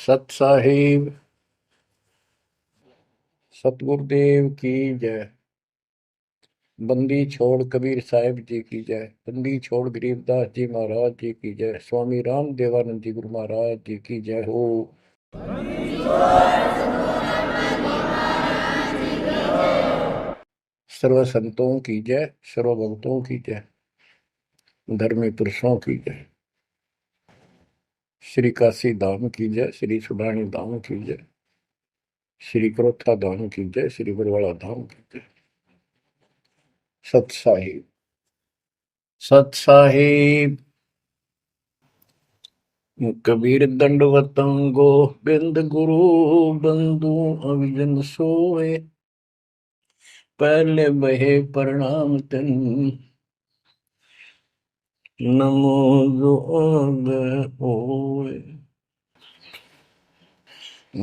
सत साहिब सतगुरुदेव की जय। बंदी छोड़ कबीर साहिब जी की जय। बंदी छोड़ गरीबदास जी महाराज जी की जय। स्वामी राम देवानंद जी गुरु महाराज जी की जय हो। सर्व संतों की जय, सर्व भक्तों की जय, धर्मी पुरुषों की जय। श्री काशी धाम की जय, श्री सुडानी धाम की जय, श्री क्रोथा धाम की जय, श्री बरवाड़ा धाम की जय। सत साहिब सत साहिब। कबीर दंडवतम गोबिंद गुरु बंधु अविजन सोए। पहले बहे प्रणाम तन नमो जोग होए।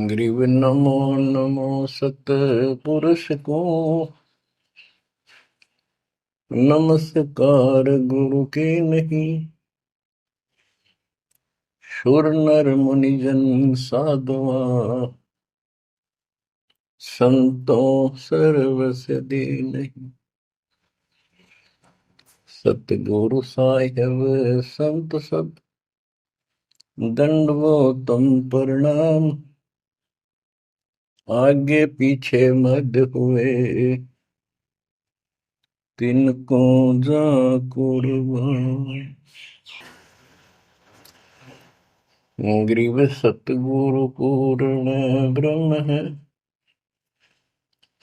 ग्रीव नमो नमो सत पुरुष को नमस्कार गुरु के नहीं। सुर नर मुनिजन साधुआ संतों सर्वस दे नहीं। सतगुरु साहिब संत सब दंडवतम प्रणाम। आगे पीछे मद हुए तिनको जा कुर्बान। ग्रीव सतगुरु पूर्ण ब्रह्म है,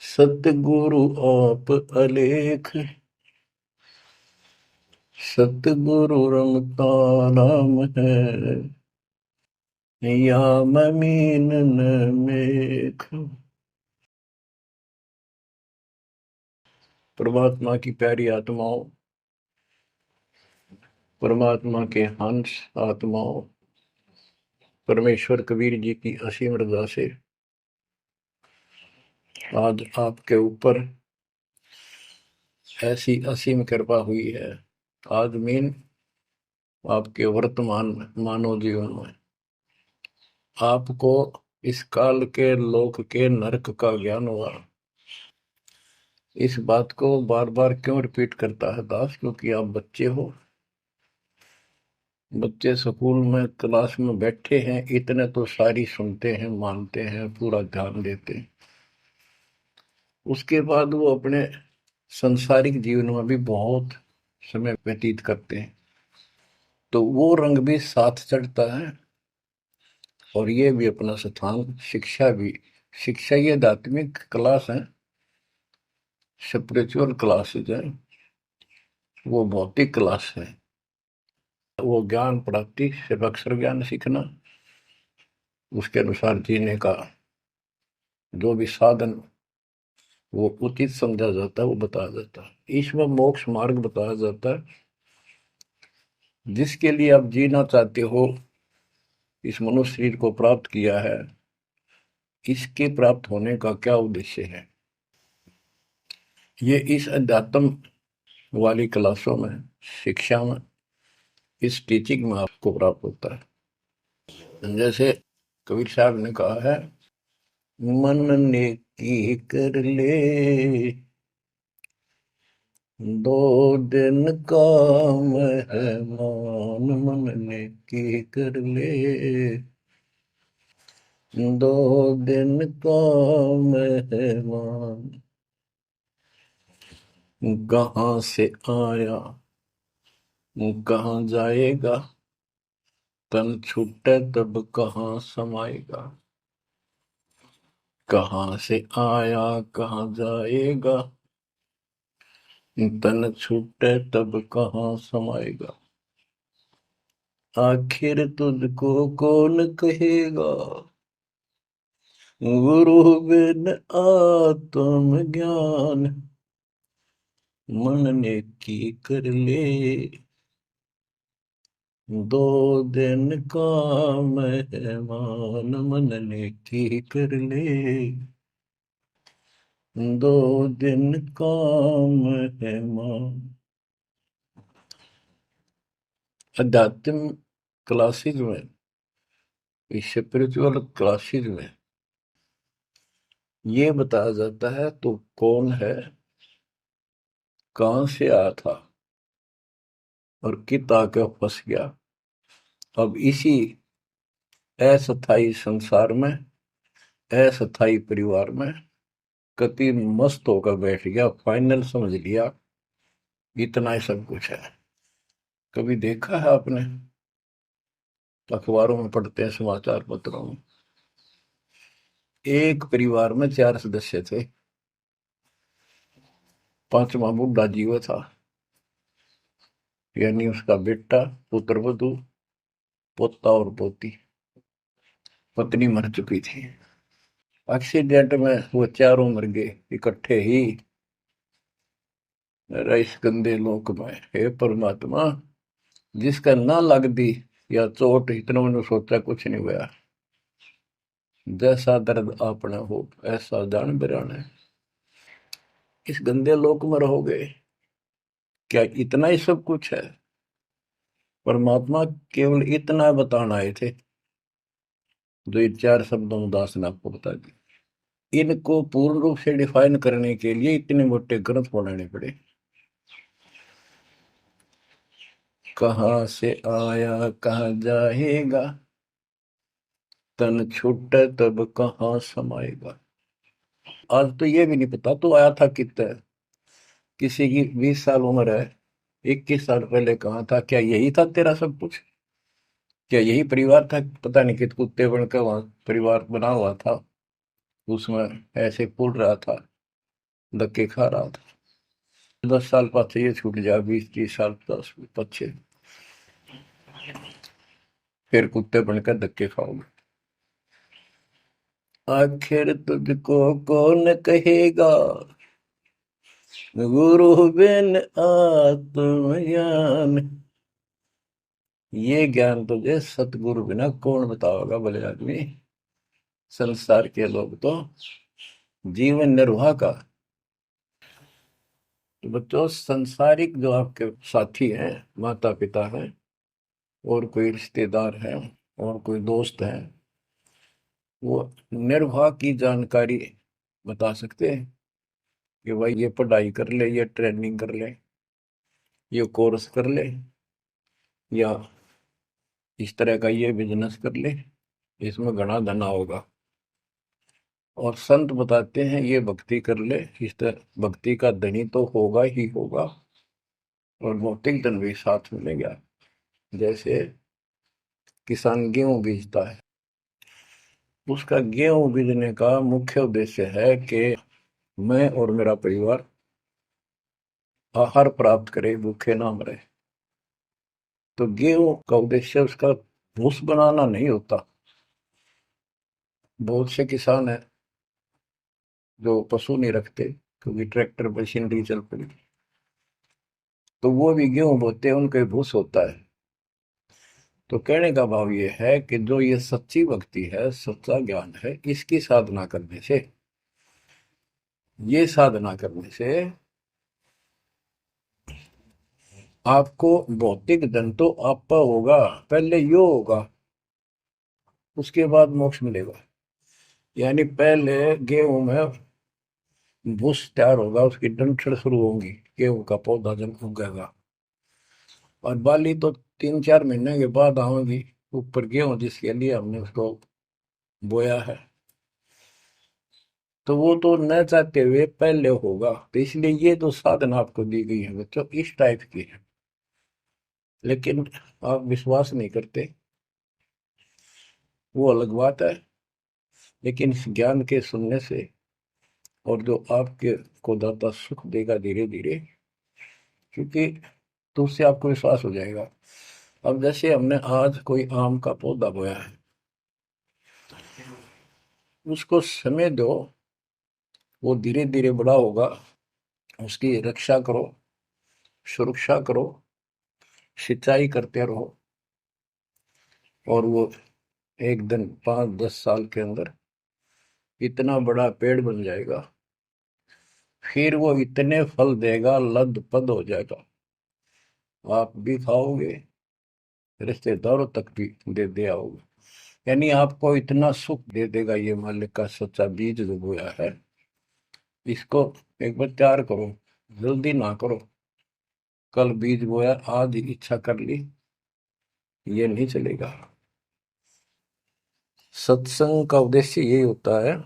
सतगुरु आप अलेख। सतगुरु रमता नाम है, या ममीन न मेख। परमात्मा की प्यारी आत्माओं, परमात्मा के हंस आत्माओं, परमेश्वर कबीर जी की असीम रजा से आज आपके ऊपर ऐसी असीम कृपा हुई है। आज मीन आपके वर्तमान मानव जीवन में आपको इस काल के लोक के नरक का ज्ञान हुआ। इस बात को बार बार क्यों रिपीट करता है दास? क्योंकि आप बच्चे हो। बच्चे स्कूल में क्लास में बैठे हैं, इतने तो सारी सुनते हैं, मानते हैं, पूरा ध्यान देते हैं। उसके बाद वो अपने संसारिक जीवन में भी बहुत समय व्यतीत करते हैं, तो वो रंग भी साथ चढ़ता है। और ये भी अपना स्थान, शिक्षा भी। शिक्षा ये आध्यात्मिक क्लास है, स्पिरिचुअल क्लासेज है, वो भौतिक क्लास है। वो ज्ञान प्राप्ति सिर्फ अक्षर ज्ञान सीखना, उसके अनुसार जीने का जो भी साधन वो उचित समझा जाता है वो बताया जाता है। ईश्वर मोक्ष मार्ग बताया जाता है, जिसके लिए आप जीना चाहते हो, इस मनुष्य शरीर को प्राप्त किया है, इसके प्राप्त होने का क्या उद्देश्य है, ये इस अध्यात्म वाली क्लासों में, शिक्षा में, इस टीचिंग में आपको प्राप्त होता है। जैसे कबीर साहब ने कहा है, मन ने की कर ले दो दिन का मेहमान। मन ने की कर ले दो दिन का मेहमान। कहाँ से आया कहाँ जाएगा, तन छूटे तब कहाँ समाएगा। कहाँ से आया कहाँ जाएगा, तन छूटे तब कहाँ समाएगा। आखिर तुझको कौन कहेगा, गुरु बिन आत्म ज्ञान। मन ने की कर ले दो दिन का मेहमान। मन ने की कर ले दो दिन का मेहमान। अध्यात्म क्लासेज में इस स्पिरिचुअल क्लासेस में ये बताया जाता है तो कौन है, कहां से आया था और कित आके फंस गया। अब इसी अस्थाई संसार में, अस्थाई परिवार में कति मस्त होकर बैठ गया, फाइनल समझ लिया इतना ही सब कुछ है। कभी देखा है आपने, अखबारों में पढ़ते हैं, समाचार पत्रों में, एक परिवार में 4 सदस्य थे, पांचवा बुढ़ा जीव था, यानी उसका बेटा, पुत्र वधू, पोता और पोती। पत्नी मर चुकी थी। एक्सीडेंट में वो चारों मर गए इकट्ठे ही। इस गंदे लोक में हे परमात्मा, जिसका ना लग दी या चोट, इतना मैंने सोचा कुछ नहीं हुआ। जैसा दर्द आपने हो ऐसा जान बिराने, इस गंदे लोक में रहोगे, क्या इतना ही सब कुछ है? परमात्मा केवल इतना बताना आए थे, जो ये 4 शब्दों में दास ने आपको बता दी। इनको पूर्ण रूप से डिफाइन करने के लिए इतने मोटे ग्रंथ बनाने पड़े। कहाँ से आया कहाँ जाएगा, तन छूटे तब कहाँ समाएगा। आज तो ये भी नहीं पता तो आया था कितना। किसी की 20 साल उम्र है, 21 साल पहले कहाँ था? क्या यही था तेरा सब कुछ? क्या यही परिवार था? पता नहीं कित कुत्ते बनकर वहां परिवार बना हुआ था, उसमें ऐसे पुल रहा था, धक्के खा रहा था। 10 साल पीछे ये छूट जाए, 20-30 साल 10 पीछे, फिर कुत्ते बनकर धक्के खाओगे। आखिर तुझको कौन कहेगा, गुरु बिन आत्मज्ञान। ये ज्ञान तुझे सतगुरु बिना कौन बताओगा भले आदमी। संसार के लोग तो जीवन निर्वाह का। तो बच्चों, संसारिक जो आपके साथी हैं, माता पिता हैं, और कोई रिश्तेदार हैं, और कोई दोस्त हैं, वो निर्वाह की जानकारी बता सकते हैं कि भाई ये पढ़ाई कर ले, ये ट्रेनिंग कर ले, ये कोर्स कर ले, या इस तरह का ये बिजनेस कर ले, इसमें घना धना होगा। और संत बताते हैं ये भक्ति कर ले, इस तरह भक्ति का धनी तो होगा ही होगा, और भौतिक धन भी साथ मिलेगा। जैसे किसान गेहूं बीजता है, उसका गेहूं बीजने का मुख्य उद्देश्य है कि मैं और मेरा परिवार आहार प्राप्त करे, भूखे ना मरे। तो गेहूं का उद्देश्य उसका भूस बनाना नहीं होता। बहुत से किसान हैं जो पशु नहीं रखते, क्योंकि ट्रैक्टर मशीनरी चल पड़ी, तो वो भी गेहूं बोते हैं, उनका भूस होता है। तो कहने का भाव ये है कि जो ये सच्ची भक्ति है, सच्चा ज्ञान है, इसकी साधना करने से, ये साधना करने से आपको भौतिक धन तो आपका होगा, पहले यो होगा, उसके बाद मोक्ष मिलेगा। यानी पहले गेहूं में भूस तैयार होगा, उसकी डंठल शुरू होंगी, गेहूं का पौधा जब उगेगा, और बाली तो 3-4 महीने के बाद आएगी ऊपर, गेहूं जिसके लिए हमने उसको बोया है। तो वो तो न चाहते हुए पहले होगा। तो इसलिए ये जो साधना आपको दी गई है बच्चों, इस टाइप की है। लेकिन आप विश्वास नहीं करते, वो अलग बात है। लेकिन इस ज्ञान के सुनने से, और जो आपके को दाता सुख देगा धीरे धीरे, क्योंकि तो उससे आपको विश्वास हो जाएगा। अब जैसे हमने आज कोई आम का पौधा बोया है, उसको समय दो, वो धीरे धीरे बड़ा होगा, उसकी रक्षा करो, सुरक्षा करो, सिंचाई करते रहो, और वो एक दिन 5-10 साल के अंदर इतना बड़ा पेड़ बन जाएगा। फिर वो इतने फल देगा, लद पद हो जाएगा, आप भी खाओगे, रिश्तेदारों तक भी दे आओगे। यानी आपको इतना सुख दे देगा ये मालिक का सच्चा बीज जो बोया है, इसको एक बार तैयार करो, जल्दी ना करो। कल बीज बोया, आज इच्छा कर ली, ये नहीं चलेगा। सत्संग का उद्देश्य यही होता है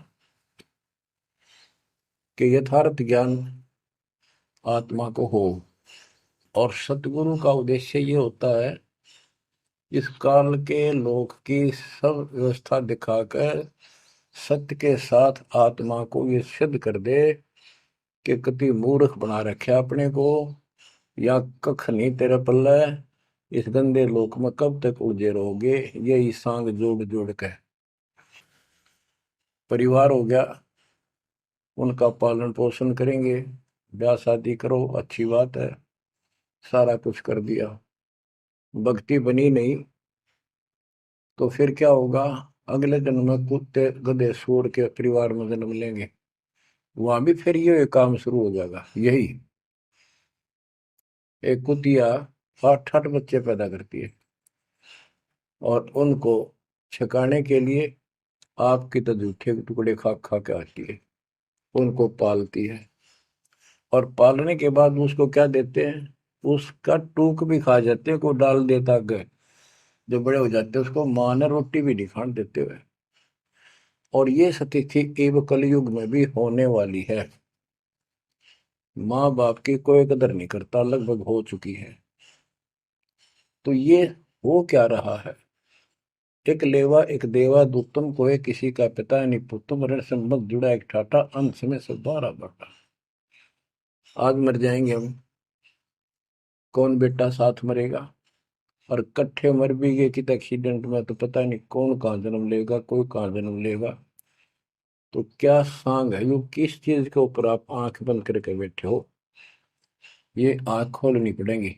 कि यथार्थ ज्ञान आत्मा को हो, और सतगुरु का उद्देश्य ये होता है इस काल के लोक की सब व्यवस्था दिखाकर सत्य के साथ आत्मा को ये सिद्ध कर दे कि कति मूर्ख बना रखे अपने को, या कख नहीं तेरे पल्ले, इस गंदे लोक में कब तक उलझे रहोगे। यही सांग जोड़ जोड़ के परिवार हो गया, उनका पालन पोषण करेंगे, ब्याह शादी करो, अच्छी बात है, सारा कुछ कर दिया, भक्ति बनी नहीं तो फिर क्या होगा? अगले जन्म में कुत्ते गधे सूअर के परिवार में जन्म लेंगे, वहां भी फिर ये काम शुरू हो जाएगा। यही एक कुतिया 8-8 बच्चे पैदा करती है, और उनको छकाने के लिए आपकी तो जूठे टुकड़े खा खा के आती है, उनको पालती है, और पालने के बाद उसको क्या देते हैं? उसका टूक भी खा जाते हैं, को डाल देता गए, जो बड़े हो जाते हैं उसको माँ ने रोटी भी नहीं खाने देते हुए। और ये स्थिति एवं कलयुग में भी होने वाली है। माँ बाप की कोई कदर नहीं करता, लगभग हो चुकी है। तो ये हो क्या रहा है? एक लेवा एक देवा दूतम को है, किसी का पिता नहीं पुतुम, ऋण संबंध जुड़ा एक ठाटा, अंत में सब बारह बाटा। आज मर जाएंगे हम, कौन बेटा साथ मरेगा? और कट्ठे मर भी गए कित एक्सीडेंट में तो पता नहीं कौन कहाँ जन्म लेगा, कोई कहाँ जन्म लेगा। तो क्या सांग है यो, किस चीज के ऊपर आप आंख बंद करके बैठे हो? ये आंख खोलनी पड़ेगी।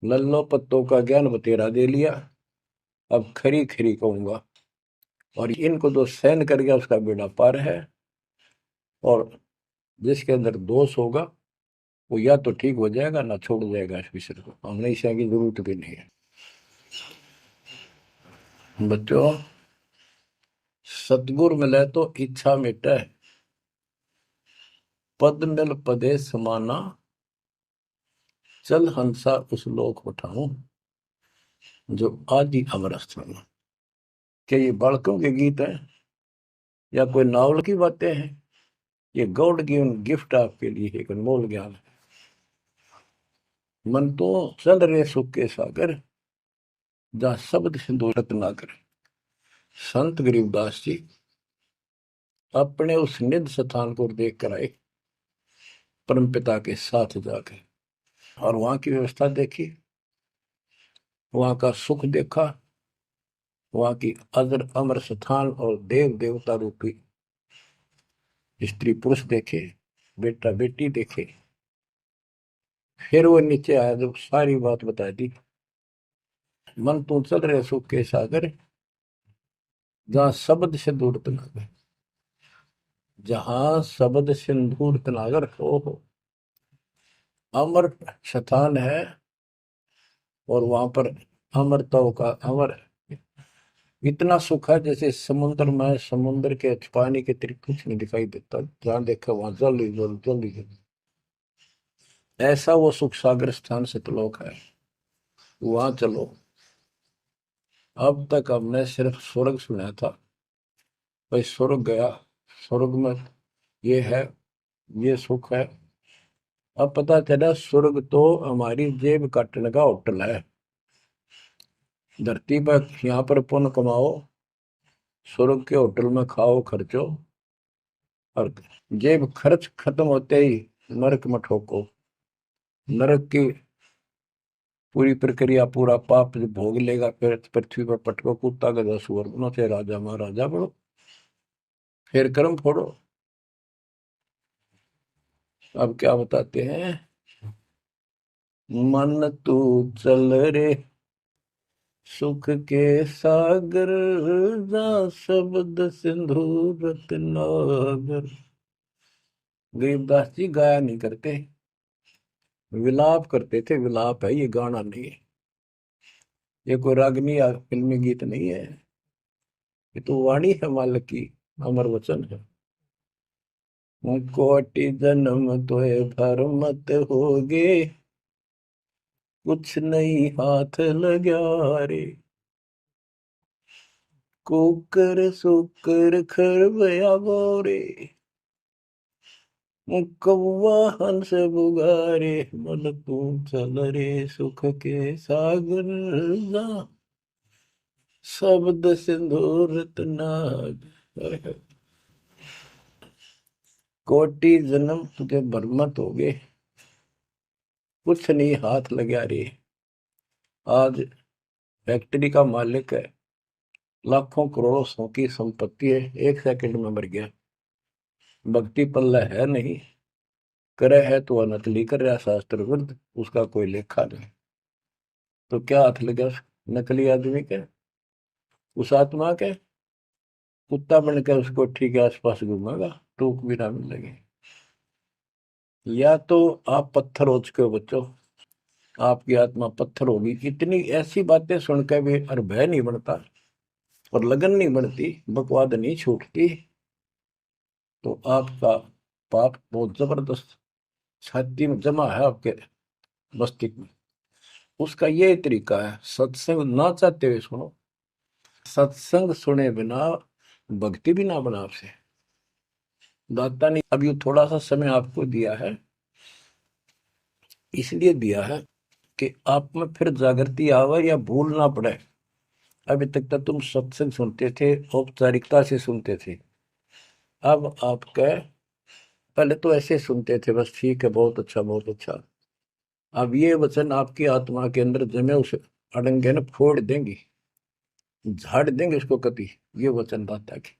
लल्लो पत्तों का ज्ञान बतेरा दे लिया, अब खरी खरी कहूंगा, और इनको जो सहन कर गया उसका बेड़ा पार है। और जिसके अंदर दोष होगा वो या तो ठीक हो जाएगा ना छोड़ जाएगा इस विषय को, हमने इसे की जरूरत भी नहीं है। बच्चों, सतगुर मिले तो इच्छा मिटे, पद मिल पदे समाना, चल हंसा उस लोक उठाऊं जो आदि अमर स्थान। क्या ये बालकों के गीत हैं या कोई नावल की बातें हैं? ये गॉड गिवन गिफ्ट आपके लिए एक अनमोल ज्ञान है। मन तो चल रहे सुख के सागर, जहाँ शब्द सिंधु रत्नाकर। संत गरीबदास जी अपने उस निध स्थान को देख कर आए, परम पिता के साथ जाकर, और वहां की व्यवस्था देखी, वहां का सुख देखा, वहां की अजर अमर स्थान और देव देवता रूपी स्त्री पुरुष देखे, बेटा बेटी देखे। फिर वो नीचे आया, जब सारी बात बता दी। मन तू चल रहे सुख के सागर, जहाँ शब्द से दूर तनागर, जहाँ शब्द सिंदूर तनागर हो अमर स्थान है। और वहां पर अमरताओं का अमर इतना सुख है, जैसे समुद्र में समुद्र के पानी के अतिरिक्त कुछ नहीं दिखाई देता, जहां देखा वहां जल ही जल, जल ही जल। ऐसा वो सुख सागर स्थान सतलोक है, वहां चलो। अब तक हमने सिर्फ स्वर्ग सुना था, भाई स्वर्ग गया, स्वर्ग में ये है, ये सुख है। अब पता चला स्वर्ग तो हमारी जेब काटने का होटल है। धरती पर यहाँ पर पुण्य कमाओ, स्वर्ग के होटल में खाओ खर्चो, और जेब खर्च खत्म होते ही नरक में ठोको। नरक की पूरी प्रक्रिया, पूरा पाप जो भोग लेगा, फिर पृथ्वी पर पटको, कुत्ता गधा सुअर बनो, चाहे राजा महाराजा बनो, फिर कर्म फोड़ो। अब क्या बताते हैं? मन तू चल रे सुख के सागर, जा शब्द सिंधु रत्नागर। गरीबदास जी गाया नहीं करते, विलाप करते थे। विलाप है, ये गाना नहीं है, ये कोई रागनी या फिल्मी गीत नहीं है। ये तो वाणी है मालिक की, अमर वचन है। कोटि जन्म तोय भर मत होगे, कुछ नहीं हाथ लग्या रे। कुकर सुकर खरबया बोरे, कौवा हंस बुगारे, मन तू चल रे सुख के सागर जा, शब्द सिंदूर नाग। कोटि जन्म तुझे बरमत हो गए, कुछ नहीं हाथ लगा रे। आज फैक्ट्री का मालिक है, लाखों करोड़ों सौ की संपत्ति है, 1 सेकंड में मर गया। भक्ति पल्ला है नहीं, करे है तो नकली कर रहा शास्त्र विरुद्ध, उसका कोई लेखा नहीं। तो क्या हाथ लगा नकली आदमी के, उस आत्मा के? कुत्ता बन के उस कोठी के आसपास घूमेगा, टूक भी ना मिलेगी। या तो आप पत्थर हो चुके हो बच्चों, आपकी आत्मा पत्थर होगी। इतनी ऐसी बातें सुनकर भी और भय नहीं बनता और लगन नहीं बनती, बकवाद नहीं छूटती, तो आपका पाप बहुत जबरदस्त छाती में जमा है आपके मस्तिष्क में। उसका ये तरीका है, सत्संग ना चाहते हुए सुनो। सत्संग सुने बिना भक्ति भी ना बना आपसे। दाता ने अभी थोड़ा सा समय आपको दिया है, इसलिए दिया है कि आप में फिर जागृति आवे या भूल ना पड़े। अभी तक तो तुम सत्संग सुनते थे, औपचारिकता से सुनते थे। अब आपका, पहले तो ऐसे सुनते थे बस, ठीक है, बहुत अच्छा बहुत अच्छा। अब ये वचन आपकी आत्मा के अंदर जमे, उसे अड़ंगे न फोड़ देंगी, झाड़ देंगे उसको कभी। ये वचन दाता की,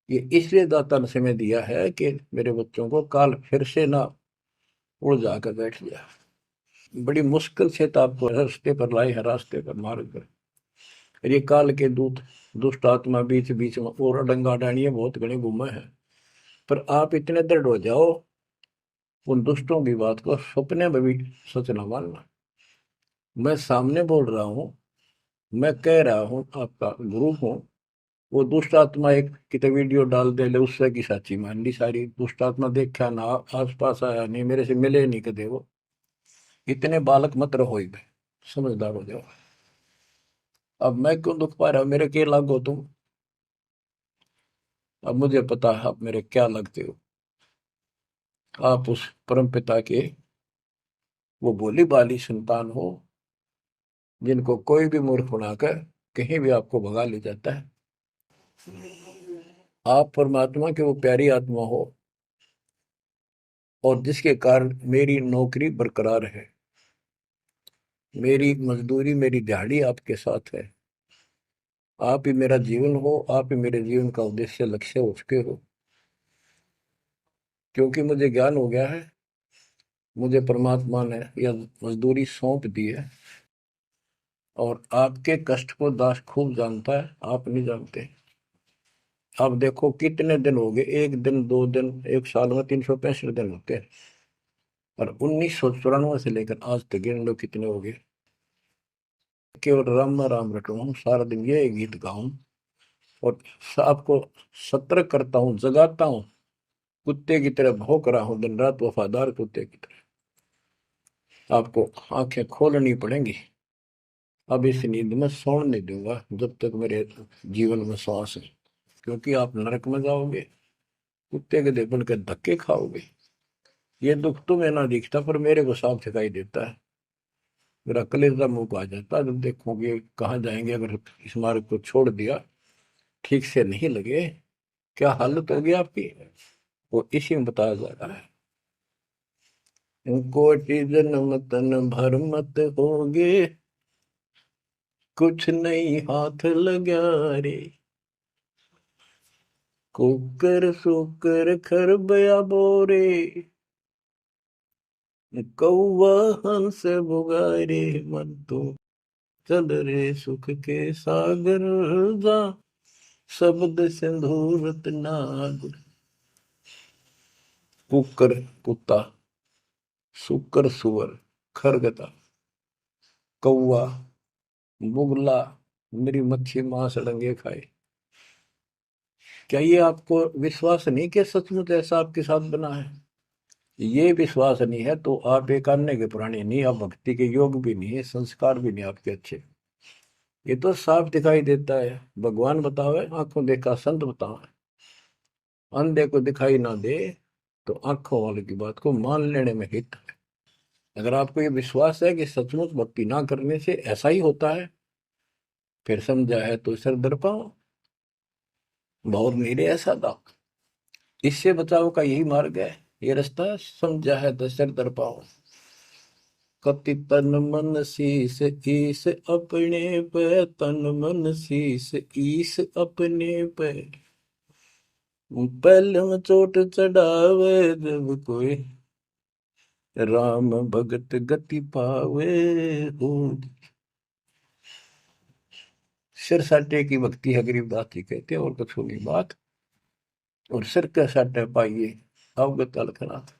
ये इसलिए दाता ने समय दिया है कि मेरे बच्चों को काल फिर से ना उड़ जाकर बैठ गया। बड़ी मुश्किल से तो आपको रास्ते पर लाए है, रास्ते पर मार्ग पर। ये काल के दूत दुष्ट आत्मा बीच बीच में और अडंगा डाणिए बहुत घने घूमे हैं। पर आप इतने दृढ़ हो जाओ, उन दुष्टों की बात को सपने में भी सच न मानना। मैं सामने बोल रहा हूँ, मैं कह रहा हूँ, आपका गुरु हूँ। वो दुष्ट आत्मा एक कितने वीडियो डाल दे ले, उससे की साची मान ली सारी। दुष्ट आत्मा देखा ना, आस पास आया नहीं, मेरे से मिले नहीं कदे वो। इतने बालक मत रहो, समझदार हो जाओ। अब मैं क्यों दुख पा रहा हूँ, मेरे के लागो तुम। अब मुझे पता है आप मेरे क्या लगते हो। आप उस परम पिता के वो भोली बाली संतान हो, जिनको कोई भी मूर्ख बनाकर कहीं भी आपको भगा ले जाता है। आप परमात्मा के वो प्यारी आत्मा हो, और जिसके कारण मेरी नौकरी बरकरार है, मेरी मजदूरी, मेरी दिहाड़ी आपके साथ है। आप ही मेरा जीवन हो, आप ही मेरे जीवन का उद्देश्य लक्ष्य हो चुके हो। क्योंकि मुझे ज्ञान हो गया है, मुझे परमात्मा ने यह मजदूरी सौंप दी है। और आपके कष्ट को दास खूब जानता है, आप नहीं जानते। अब देखो कितने दिन हो गए, 1 दिन 2 दिन, 1 साल में 365 दिन होते हैं। और 1994 से लेकर आज तक गिन लो कितने हो गए। केवल राम राम रटूं हूँ, सारा दिन ये गीत गाऊं और आपको सतर्क करता हूँ, जगाता हूँ। कुत्ते की तरह भौंक रहा हूँ दिन रात, वफादार कुत्ते की तरह। आपको आंखें खोलनी पड़ेंगी। अब इस नींद में सोने नहीं दूंगा जब तक मेरे जीवन में श्वास है। क्योंकि आप नरक में जाओगे, कुत्ते के देखने के धक्के खाओगे। ये दुख तुम्हें ना दिखता, पर मेरे को साफ दिखाई देता है। मेरा कलेजा मुंह को आ जाता है जब देखोगे कहाँ जाएंगे अगर इस मार्ग को छोड़ दिया, ठीक से नहीं लगे, क्या हालत होगी आपकी। वो इसी में बताया जा रहा है। कोटि जन्म तन भर मत होगे, कुछ नहीं हाथ लगा रे। कुकर सुकर खरबया बोरे, कौवा हंस बुगारे, मन तो चल रे सुख के सागर जा, शब्द सिंधूरत नाग। कुकर कुत्ता, सुकर सुअर, खरगता, कौवा, बुगला, मेरी मच्छी मांस अड़ंगे खाए। क्या ये आपको विश्वास नहीं कि सचमुच ऐसा आपके साथ बना है? ये विश्वास नहीं है तो आप एक अन्य के प्राणी नहीं, आप भक्ति के योग भी नहीं है, संस्कार भी नहीं आपके अच्छे। ये तो साफ दिखाई देता है। भगवान बतावे, आंखों देखा संत बतावे। अंधे को दिखाई ना दे तो आंखों वाले की बात को मान लेने में हित है। अगर आपको ये विश्वास है कि सचमुच भक्ति ना करने से ऐसा ही होता है, फिर समझा है तो सर दर पाओ, बहुत मेरे ऐसा था। इससे बचाव का यही मार्ग है, ये रास्ता समझा है तो सर दर पाओ। कति तन मन शीस ईस अपने पे, तन मन शीस ईस अपने पे। पहले में चोट चढ़ावे जब कोई, राम भगत गति पावे हो। सिर साटे की भक्ति है गरीबदास जी कहते हैं, और कुछ होगी बात। और सिर के साटे पाइए अवगत अलखनाथ।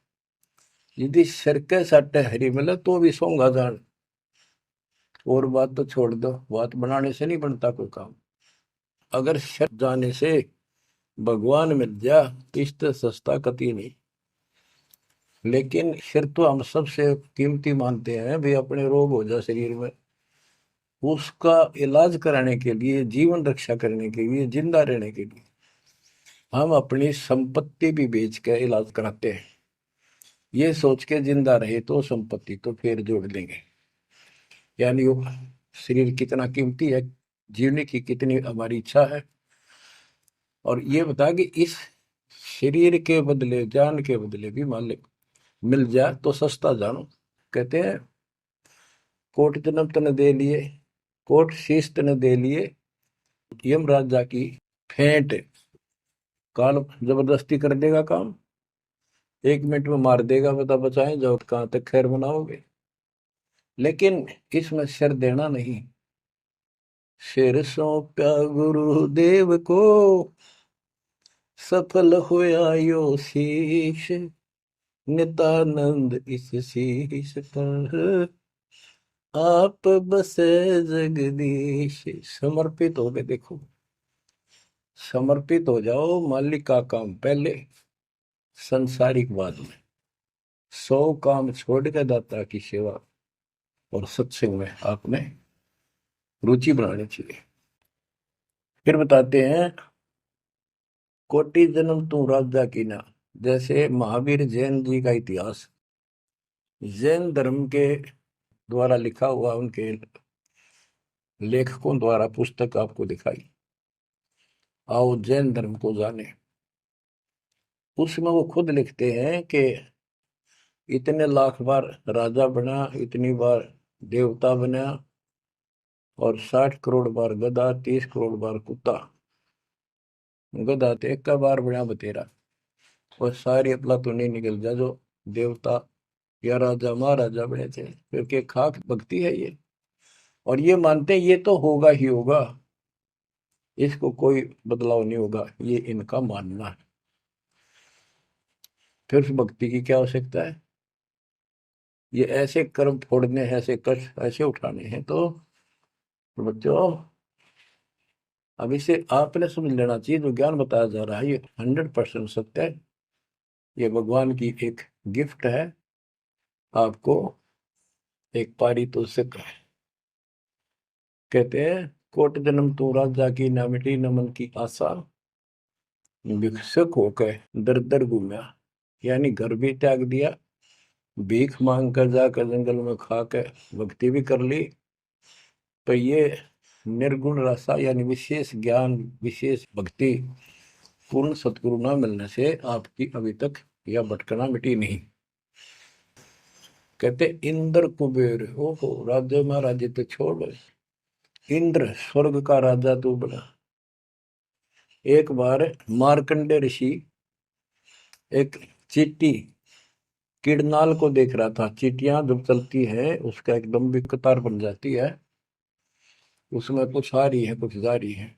यदि सिर के साटे हरी मिले तो भी सोंगा जान। और बात तो छोड़ दो, बात बनाने से नहीं बनता कोई काम। अगर सिर जाने से भगवान मिल जा तो इससे सस्ता कति नहीं। लेकिन सिर तो हम सबसे कीमती मानते हैं भाई, अपने रोग हो जाए शरीर में, उसका इलाज कराने के लिए, जीवन रक्षा करने के लिए, जिंदा रहने के लिए हम अपनी संपत्ति भी बेच के इलाज कराते हैं। ये सोच के जिंदा रहे तो संपत्ति तो फिर जोड़ देंगे। यानी वो शरीर कितना कीमती है, जीने की कितनी हमारी इच्छा है। और ये बता कि इस शरीर के बदले, जान के बदले भी मालिक मिल जाए तो सस्ता जानो। कहते हैं कोट जन्म तन दे लिए, कोट शीश तन दे लिए, यम राजा की फेंट। काल जबरदस्ती कर देगा काम, 1 मिनट में मार देगा, बता बचाएं जाओ कहां तक खैर बनाओगे। लेकिन इसमें सिर देना नहीं। सिर सौंपा गुरुदेव को, सफल होया यो शीश। नित्यानंद इस शीश पर आप बसे जगदीश। समर्पित हो गए, देखो समर्पित हो जाओ। मालिक का काम पहले, संसारिक बाद में। 100 काम छोड़ के दाता की सेवा और सत्संग में आपने रुचि बनानी चाहिए। फिर बताते हैं कोटि जन्म तू राजा की ना। जैसे महावीर जैन जी का इतिहास जैन धर्म के द्वारा लिखा हुआ, उनके लेखकों द्वारा पुस्तक आपको दिखाई। आओ जैन धर्म को जाने। उसमें वो खुद लिखते हैं कि इतने लाख बार राजा बना, इतनी बार देवता बना, और 60 करोड़ बार गधा, 30 करोड़ बार कुत्ता। गधा तो एक का बार बना बतेरा। और सारी अपला तो नहीं निकल जा जो देवता या राजा महाराजा बने थे, क्योंकि खाक भक्ति है ये। और ये मानते हैं ये तो होगा ही होगा, इसको कोई बदलाव नहीं होगा, ये इनका मानना है। फिर उस भक्ति की क्या आवश्यकता है? ये ऐसे कर्म फोड़ने हैं, ऐसे कष्ट ऐसे उठाने हैं, तो बच्चों अब इसे आपने समझ लेना चाहिए। जो ज्ञान बताया जा रहा है ये 100% सत्य है। ये भगवान की एक गिफ्ट है आपको, एक पारितोषिक है। कहते हैं कोट जन्म तू राजा की, ना मिटी न मन की आशा। भिक्षुक होकर दर दर घूमा, यानी घर भी त्याग दिया, भीख मांग कर जाकर जंगल में खा कर भक्ति भी कर ली। तो ये निर्गुण रसा यानी विशेष ज्ञान, विशेष भक्ति पूर्ण सतगुरु न मिलने से आपकी अभी तक यह भटकना मिटी नहीं। कहते इंद्र कुबेर हो राज्य महाराज तो छोड़, इंद्र स्वर्ग का राजा तू बना। एक बार मार्कंडे ऋषि एक चींटी किड़नाल को देख रहा था। चींटियां जब चलती है उसका एक लंबी कतार बन जाती है, उसमें कुछ आ रही है कुछ जा रही है।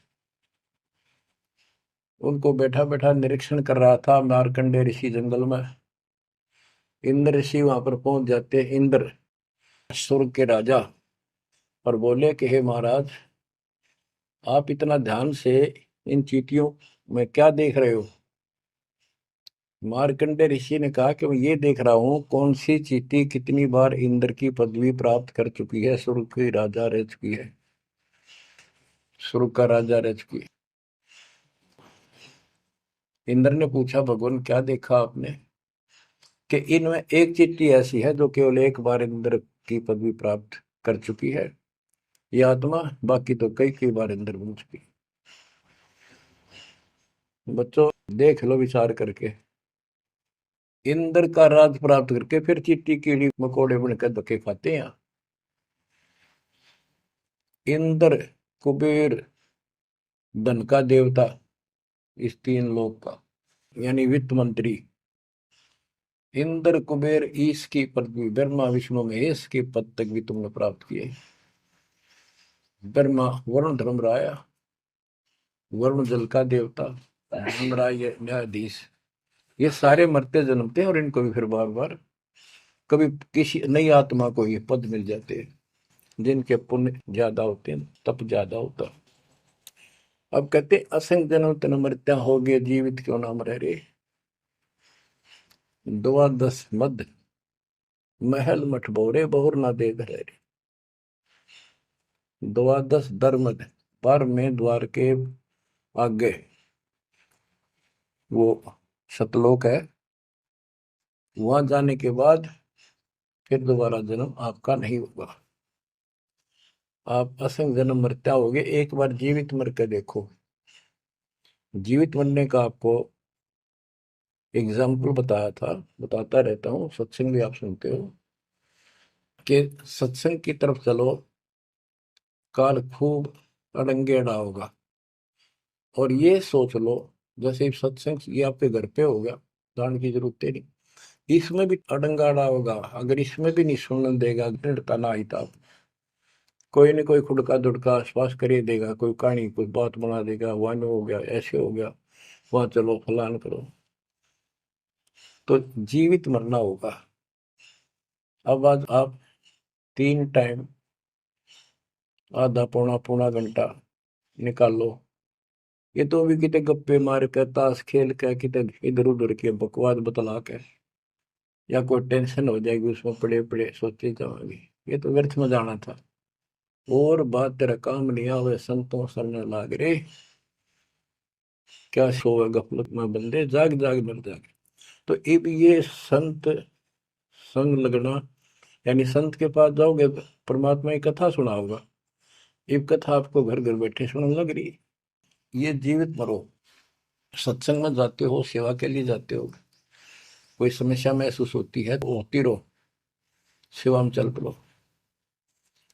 उनको बैठा बैठा निरीक्षण कर रहा था मार्कंडे ऋषि जंगल में। इंद्र ऋषि वहां पर पहुंच जाते, इंद्र स्वर्ग के राजा, और बोले कि हे महाराज, आप इतना ध्यान से इन चींटियों मैं क्या देख रहे हो? मार्कंडे ऋषि ने कहा कि मैं ये देख रहा हूँ कौन सी चींटी कितनी बार इंद्र की पदवी प्राप्त कर चुकी है, स्वर्ग की राजा रह चुकी है, स्वर्ग का राजा रह चुकी है। इंद्र ने पूछा, भगवान क्या देखा आपने? कि इनमें एक चींटी ऐसी है जो केवल एक बार इंद्र की पदवी प्राप्त कर चुकी है, ये आत्मा, बाकी तो कई कई बार इंद्र बन चुकी है। बच्चों देख लो विचार करके, इंद्र का राज प्राप्त करके फिर चींटी कीड़ी मकोड़े बनकर धक्के खाते हैं। इंद्र, कुबेर, धन का देवता, इस तीन लोक का, यानी वित्त मंत्री, इंद्र कुबेर ईश की पदवी, ब्रह्मा विष्णु महेश के पद तक भी तुमने प्राप्त किए। ब्रह्मा वरुण धर्मराय, वरुण जल का देवता, धर्मराय न्यायाधीश, ये सारे मरते जन्मते हैं और इनको भी फिर बार बार कभी किसी नई आत्मा को ये पद मिल जाते हैं जिनके पुण्य ज्यादा होते हैं, तप ज्यादा होता। अब कहते असंग जन्म तन मृत्या हो गए, जीवित क्यों नाम रह रे। द्वादश मद महल मठ बोरे, बहुर ना दे घरे। द्वादश धर्मद, पर में द्वार के आगे वो सतलोक है, वहां जाने के बाद फिर दोबारा जन्म आपका नहीं होगा। आप असंग जन्म मरता होगे, एक बार जीवित मर के देखो। जीवित मरने का आपको एग्जाम्पल बताया था, बताता रहता हूँ, सत्संग भी आप सुनते हो, कि सत्संग की तरफ चलो, काल खूब अड़ंगेड़ा होगा। और ये सोच लो जैसे सत्संग ये आपके घर पे हो गया, जान की जरूरत है नहीं, इसमें भी अड़ंगाड़ा होगा। अगर इसमें भी नहीं सुनने देगा, दृढ़ता ना आई तो कोई न कोई खुड़का दुड़का आसपास कर ही देगा, कोई कहानी कोई बात बना देगा, वन हो गया, ऐसे हो गया, वहां चलो फलान करो। तो जीवित मरना होगा। अब आज आप 3 टाइम आधा पौना पौना घंटा निकालो, ये तो भी कितने गप्पे मार के, ताश खेल के, कितने इधर उधर के बकवास बतला के, या कोई टेंशन हो जाएगी उसमें पड़े पड़े सोचे जाओगे, ये तो व्यर्थ में जाना था। और बात तेरा काम नहीं आवे, संतों सरने लाग रे, क्या सोए गफलत में बंदे, जाग जाग मर जागे। तो अब ये संत संग लगना, यानी संत के पास जाओगे, परमात्मा की कथा सुना होगा, ये कथा आपको घर घर बैठे सुनने लग रही। ये जीवित मरो, सत्संग में जाते हो, सेवा के लिए जाते हो, कोई समस्या महसूस होती है तो होती रहो, सेवा में चल पड़ो।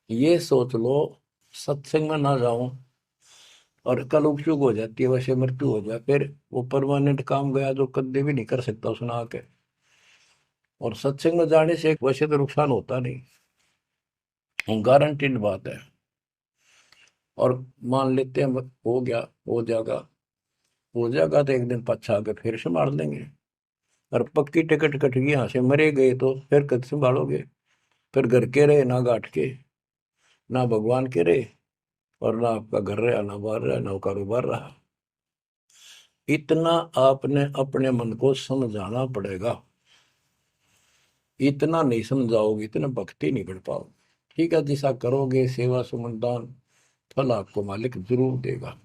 ये सोच लो सत्संग में ना जाऊं और कल उपचुक हो जाती है, वैसे मृत्यु हो जाए, फिर वो परमानेंट काम गया जो कभी भी नहीं कर सकता सुना के। और सत्संग में जाने से वैसे तो नुकसान होता नहीं, गारंटीड बात है। और मान लेते हैं हो गया, हो जाएगा तो एक दिन पछा के फिर संभाल लेंगे। और पक्की टिकट कट गई, यहाँ से मरे गए तो फिर कद संभालोगे? फिर घर के रहे ना, गांठ के ना, भगवान के रहे, और ना आपका घर रहा, ना बाहर रहा, ना कारोबार रहा। इतना आपने अपने मन को समझाना पड़ेगा। इतना नहीं समझाओगे, इतना भक्ति नहीं कर पाओगे। ठीक है, जैसा करोगे सेवा सुमन दान, फल आपको मालिक जरूर देगा।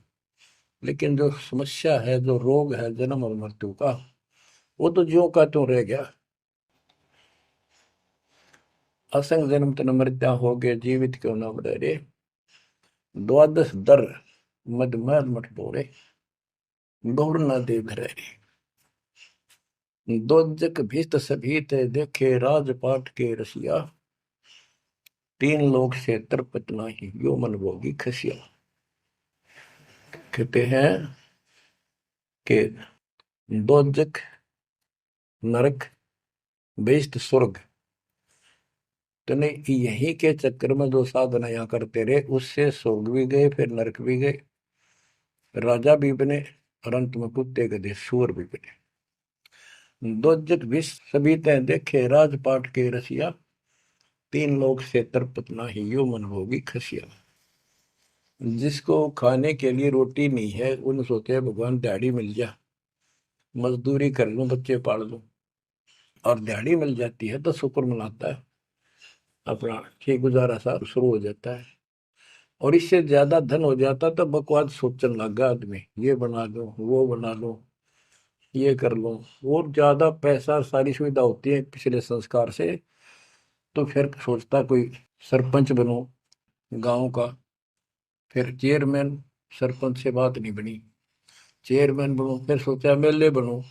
लेकिन जो समस्या है, जो रोग है जन्म और मृत्यु का, वो तो ज्यों का त्यों रह गया। असंग जन्म तन मृत्या हो गए, जीवित क्यों न मरे रे। द्वादश दर मदमैल मठ बोरे, गौर न दे घरे। दोजक भीत सभीत देखे, राजपाट के रसिया, तीन लोग से तरपत नाही, यो मन भोगी खसिया। कहते हैं कि दोजक नरक, बेइष्ट स्वर्ग, तो नहीं यही के चक्कर में जो साधना यहाँ करते रहे, उससे स्वर्ग भी गए, फिर नरक भी गए, राजा भी बने, और अंत में कुत्ते गधे सूअर भी बने। दोजक विष सभी तय देखे, राजपाट के रसिया, तीन लोग से तरपत नाही, यो मन भोगी खसिया। जिसको खाने के लिए रोटी नहीं है उन सोचते हैं भगवान दिहाड़ी मिल जा, मजदूरी कर लूं, बच्चे पाल लूं। और दिहाड़ी मिल जाती है तो शुक्र मनाता है, अपना ठीक गुजारा सा शुरू हो जाता है। और इससे ज्यादा धन हो जाता तो बकवास सोचने लगा आदमी, ये बना लो, वो बना लो, ये कर लो। और ज्यादा पैसा सारी सुविधा होती है पिछले संस्कार से, तो फिर सोचता कोई सरपंच बनो गांव का। फिर चेयरमैन, सरपंच से बात नहीं बनी, चेयरमैन बनो, फिर सोचा एमएलए बनो।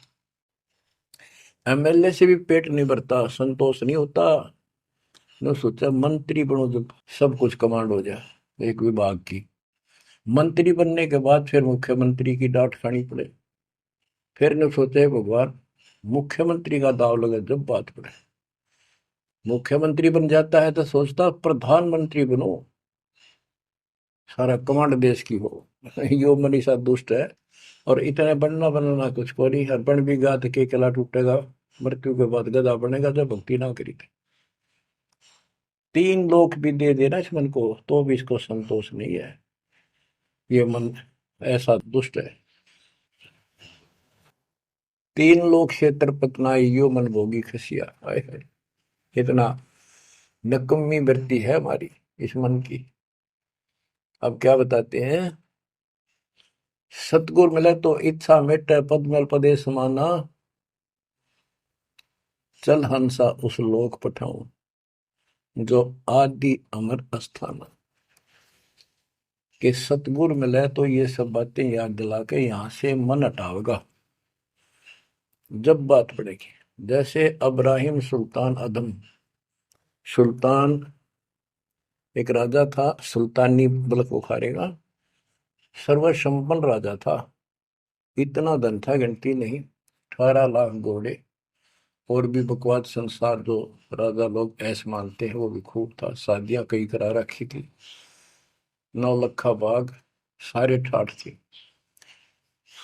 एमएलए से भी पेट नहीं भरता, संतोष नहीं होता। ने सोचा मंत्री बनो, जब सब कुछ कमांड हो जाए एक विभाग की। मंत्री बनने के बाद फिर मुख्यमंत्री की डांट खानी पड़े। फिर ने सोचा "हे भगवान, मुख्यमंत्री का दाव लगे जब बात पड़े"। मुख्यमंत्री बन जाता है तो सोचता प्रधानमंत्री बनो, सारा कमांड देश की हो। यो मनीषा दुष्ट है। और इतने बनना बनना कुछ को नहीं, हर बन भी गा तो के किला टूटेगा, मृत्यु के बाद गधा बनेगा जब भक्ति ना करी थी। 3 लोक भी दे देना इस मन को तो भी इसको संतोष नहीं है। ये मन ऐसा दुष्ट है। 3 लोक क्षेत्र पतनाई, यो मन भोगी खसिया। हाय हाय, इतना नकम्मी वृत्ति है हमारी इस मन की। अब क्या बताते हैं, सतगुर मिले तो इच्छा मिटे, पद में पदे समाना, चल हंसा उस लोक पठाऊं, जो आदि अमर अस्थान। कि सतगुर मिले तो ये सब बातें याद दिला के यहां से मन हटावेगा जब बात पड़ेगी। जैसे अब्राहिम सुल्तान अदम, सुल्तान एक राजा था, सुल्तानी मुल्क उखाड़ेगा, सर्वसंपन्न राजा था। इतना धन था गिनती नहीं, 18 लाख घोड़े, और भी बकवास संसार जो राजा लोग ऐसे मानते हैं वो भी खूब था। शादियां कई करा रखी थी, 9 लखा बाग, सारे ठाठ थी।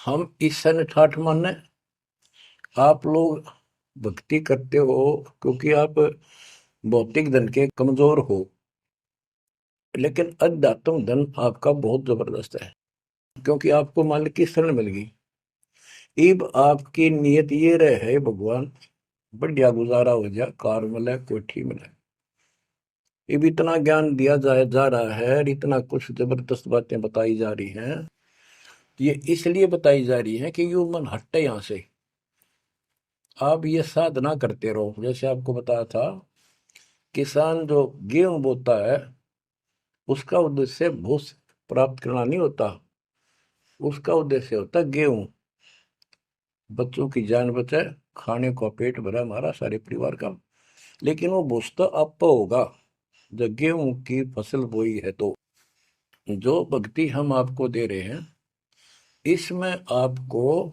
हम इस सन ठाठ माने, आप लोग भक्ति करते हो क्योंकि आप भौतिक धन के कमजोर हो, लेकिन अध्यात्म धन आपका बहुत जबरदस्त है, क्योंकि आपको मालिक की शरण मिल गई। अब आपकी नियत ये रहे भगवान बढ़िया गुजारा हो जाए, कार मिले, कोठी मिले। अब इतना ज्ञान दिया जा रहा है, इतना कुछ जबरदस्त बातें बताई जा रही हैं। ये इसलिए बताई जा रही है कि यू मन हटे यहां से। आप ये साधना करते रहो। जैसे आपको बताया था, किसान जो गेहूं बोता है उसका उद्देश्य भूस प्राप्त करना नहीं होता, उसका उद्देश्य होता है गेहूं। बच्चों की जान बचे, खाने का पेट भरा हमारा सारे परिवार का। लेकिन वो भूस तो आप होगा जब गेहूं की फसल बोई है। तो जो भक्ति हम आपको दे रहे हैं इसमें आपको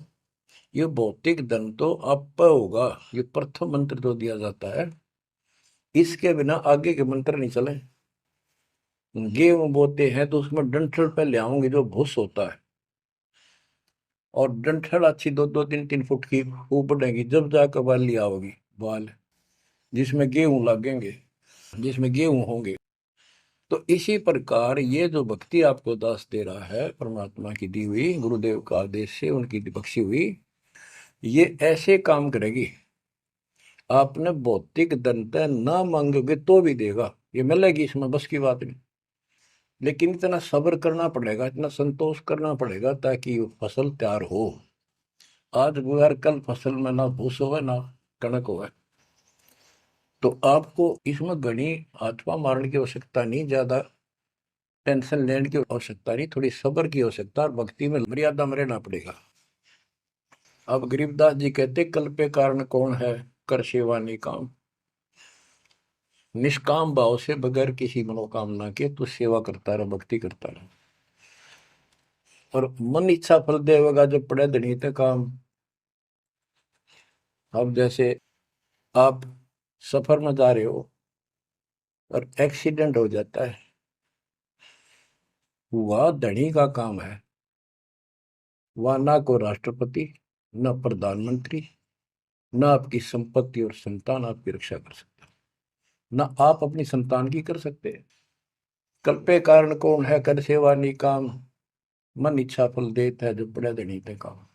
ये भौतिक धन तो आप होगा। ये प्रथम मंत्र जो दिया जाता है, इसके बिना आगे के मंत्र नहीं चले। गेहूं बोते हैं तो उसमें डंठल पे ले आओगे जो भूस होता है, और डंठल अच्छी 2-2, 3-3 फुट की वो बढ़ेगी, जब जाकर बाली आओगी, बाल जिसमें गेहूं लगेंगे, जिसमें गेहूं होंगे। तो इसी प्रकार ये जो भक्ति आपको दास दे रहा है, परमात्मा की दी हुई, गुरुदेव का आदेश से उनकी बख्शी हुई, ये ऐसे काम करेगी। आपने भौतिक धनता ना मांगोगे तो भी देगा, ये मिलेगी, इसमें बस की बात नहीं। लेकिन इतना सब्र करना पड़ेगा, इतना संतोष करना पड़ेगा ताकि फसल तैयार हो। आज गुआर कल फसल में ना भूस होवे ना कणक होवे। तो आपको इसमें घनी आत्मा मारने की आवश्यकता नहीं, ज्यादा टेंशन लेने की आवश्यकता नहीं, थोड़ी सब्र की आवश्यकता, और भक्ति में मर्यादा में रहना पड़ेगा। अब गरीबदास जी कहते, कल पे कारण कौन है, कर सेवा नहीं काम। निष्काम भाव से बगैर किसी मनोकामना के तू सेवा करता रहे, भक्ति करता रहे, और मन इच्छा फल देगा जब पड़े धनी ते काम। अब जैसे आप सफर में जा रहे हो और एक्सीडेंट हो जाता है, वह धनी का काम है। वह ना को राष्ट्रपति, न प्रधानमंत्री, न आपकी संपत्ति और संतान आपकी रक्षा कर सकता, न आप अपनी संतान की कर सकते हैं। कल्पे कारण कौन है कर सेवा निकाम, मन इच्छा फल देता है जो पड़े धनी ते काम।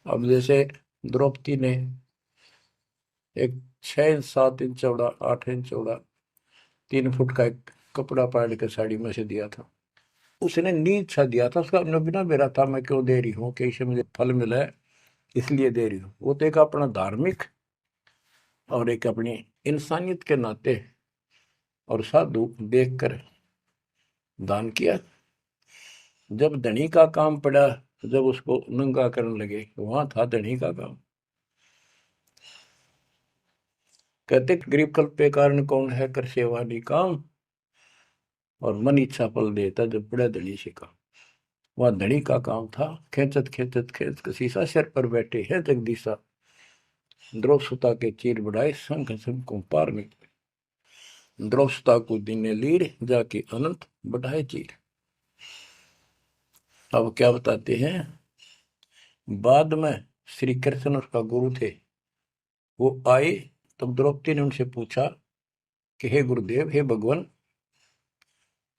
अब जैसे द्रौपदी ने एक 6 इंच 7 इंच चौड़ा 8 इंच चौड़ा 3 फुट का एक कपड़ा पाड़ के साड़ी में से दिया था। उसने नीच सा दिया था, उसका अपना बिना मेरा था, मैं क्यों दे रही हूँ कि इससे मुझे फल मिला है इसलिए दे रही हूँ। वो तो एक अपना धार्मिक और एक अपनी इंसानियत के नाते और साधु देखकर दान किया। जब धनी का काम पड़ा, जब उसको नंगा करने लगे, वहां था धनी का काम। कहते गरीब कल्प पे कारण कौन है कर सेवा नहीं काम, और मन इच्छा फल देता जब पड़ा धनी से काम। वहां धनी का काम था। खेचत खेचत खेच कसीसा सिर पर बैठे हैं जगदीशा, द्रौव सुता के चीर बढ़ाए संग संग को पार निकले। द्रौव सुता को दीने लीर जाके अनंत बढ़ाए चीर। अब क्या बताते हैं, बाद में श्री कृष्ण उसका गुरु थे, वो आए तब द्रौपदी ने उनसे पूछा कि हे गुरुदेव, हे भगवान,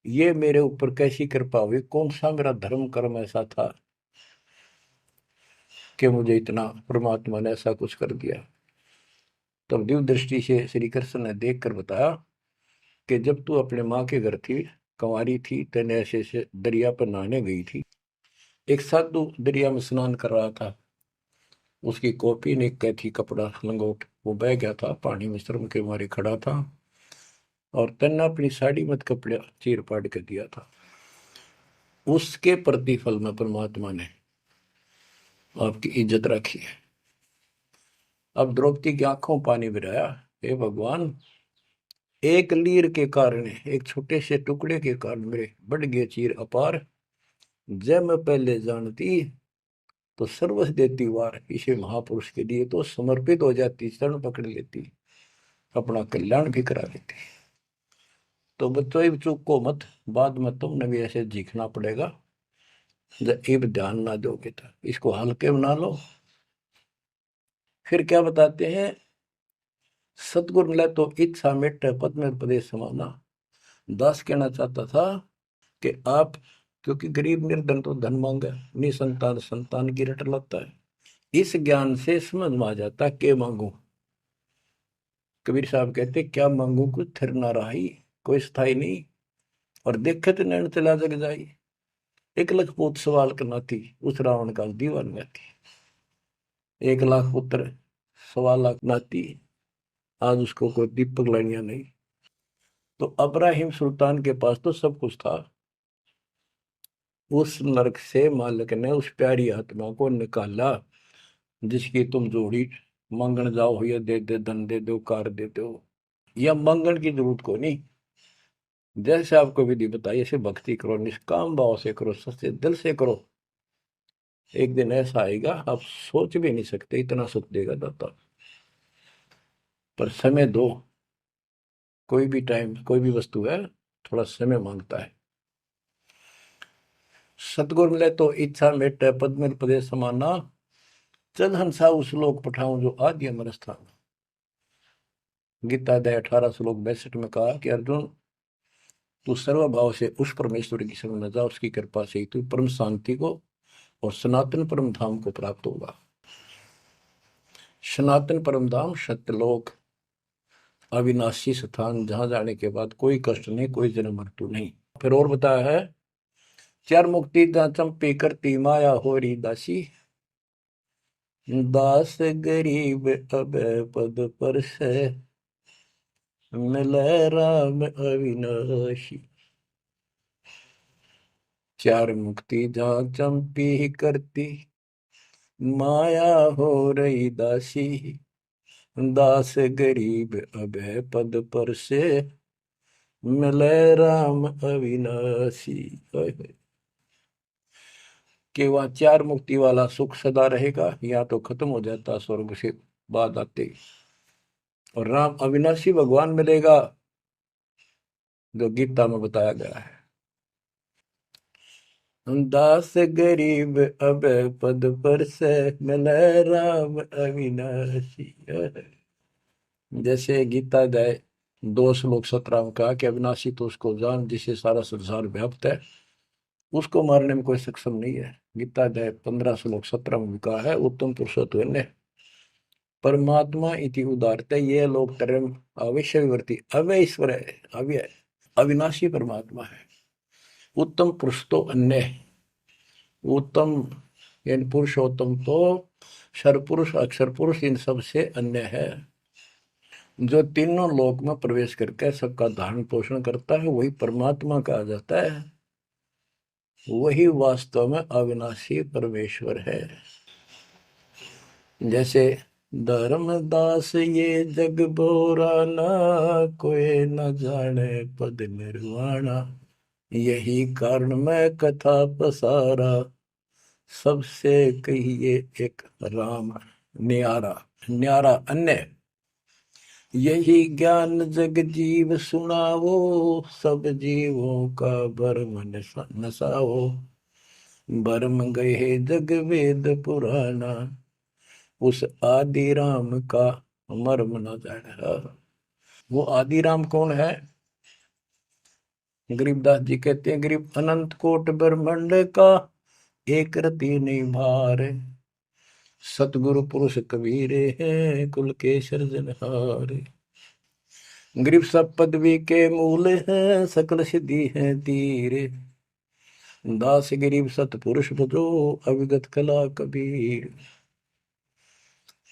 ये मेरे ऊपर कैसी कृपा हुई, कौन सा मेरा धर्म कर्म ऐसा था कि मुझे इतना परमात्मा ने ऐसा कुछ कर दिया। तब दिव्य दृष्टि से श्री कृष्ण ने देख कर बताया कि जब तू अपने माँ के घर थी, कंवारी थी, तेने ऐसे ऐसे दरिया पर नहाने गई थी, एक साधु दरिया में स्नान कर रहा था, उसकी कॉपी ने कैथी कपड़ा लंगोट वो बह गया था, पानी में शर्म के मारे खड़ा था, और तन्ने अपनी साड़ी में कपड़ा चीर पाड़ के दिया था। उसके प्रतिफल में परमात्मा ने आपकी इज्जत रखी है। अब द्रौपदी की आंखों पानी गिराया, हे भगवान, एक लीर के कारण, एक छोटे से टुकड़े के कारण मेरे बढ़ गए चीर अपार, जय मैं पहले जानती तो सर्वस्व देती वार, इसे महापुरुष के लिए तो समर्पित हो जाती, शरण पकड़ लेती, अपना कल्याण भी करा लेती। तो बच्चों चूक को मत, बाद में तुमने भी ऐसे जीखना पड़ेगा, जब एक ध्यान ना दोगे तो इसको हल्के बना लो। फिर क्या बताते हैं, सतगुरु मिला तो इच्छा मिट पद में प्रदेश समाना। दास कहना चाहता था कि आप, क्योंकि गरीब निर्धन तो धन मांगे, निसंतान संतान की रट लगता है, इस ज्ञान से समझ में आ जाता के मांगू। कबीर साहब कहते क्या मांगू कुछ थिर ना रही, कोई स्थाई नहीं, और देखे तो नैन चला जग जाई। एक लख पूत सवाल करना थी, उस रावण का दीवान में थी। 1 लाख पुत्र 1.25 लाख नाती, आज उसको कोई दीपक लाइनिया नहीं। तो अब्राहिम सुल्तान के पास तो सब कुछ था, उस नरक से मालिक ने उस प्यारी आत्मा को निकाला, जिसकी तुम जोड़ी मांगण जाओ, या दे दे धन दे दो कार दे दो, या मांगण की जरूरत को नहीं। जैसे आपको विधि बताई ऐसे भक्ति करो, निष्काम भाव से करो, सच्चे दिल से करो, एक दिन ऐसा आएगा आप सोच भी नहीं सकते, इतना सुख देगा दाता। पर समय दो, कोई भी टाइम कोई भी वस्तु है थोड़ा समय मांगता है। सतगुरु मिले तो इच्छा मेटे पद में प्रदेश समाना, चल हंसा उस लोक पठाऊं जो आदि अमर स्थान। गीता अध्याय 18 श्लोक 62 में कहा कि अर्जुन, तू सर्वभाव से उस परमेश्वर की शरण में जा, उसकी कृपा से ही तू परम शांति को और सनातन परम धाम को प्राप्त होगा। सनातन परम धाम सत्यलोक, अविनाशी स्थान, जहां जाने के बाद कोई कष्ट नहीं, कोई जन्म मृत्यु नहीं। फिर और बताया है, चार मुक्ति चंपी करती माया होरी दासी, दास गरीब अब पद पर से मिले राम अविनाशी। चार मुक्ति जहां चंपी करती माया हो रही दासी, दास गरीब अब पद पर से मिले राम अविनाशी। कि वह चार मुक्ति वाला सुख सदा रहेगा, या तो खत्म हो जाता स्वर्ग से बाद आते, और राम अविनाशी भगवान मिलेगा, जो गीता में बताया गया है। दास गरीब अब पद पर से मिले राम अविनाशी। जैसे गीता अध्याय 2 श्लोक 17 में कहा कि अविनाशी तो उसको जान जिससे सारा संसार व्याप्त है, उसको मारने में कोई सक्षम नहीं है। गीता अध्याय 15 श्लोक 17 में भी कहा है उत्तम पुरुषोत्तम परमात्मा इति उदारते ये लोग तरम अवश्यवर्ती अव्यय ईश्वर है, अव्यय अविनाशी परमात्मा है। उत्तम पुरुष तो अन्य है, उत्तम यानी पुरुषोत्तम तो सर्वपुरुष अक्षर पुरुष इन सब से अन्य है। जो तीनों लोक में प्रवेश करके सबका धारण पोषण करता है वही परमात्मा कहा जाता है, वही वास्तव में अविनाशी परमेश्वर है। जैसे धर्मदास ये जग बोरा ना कोई न जाने पद निर्वाणा, यही कारण मैं कथा पसारा सबसे कहिए एक राम न्यारा। न्यारा अन्य यही ज्ञान जग जीव सुनावो, सब जीवों का भरम नसाओ, भरम गए जग वेद पुराना, उस आदि राम का मर्म न जाना। वो आदि राम कौन है? गरीबदास जी कहते हैं गरीब अनंत कोट ब्रह्मांड का एक रति नहीं भार, सतगुरु पुरुष कबीरे हैं कुल के सृजनहार। गरीब सब पदवी के मूल हैं सकल सिद्धि है तीरे, दास गरीब सतपुरुष भजो अविगत कला कबीर।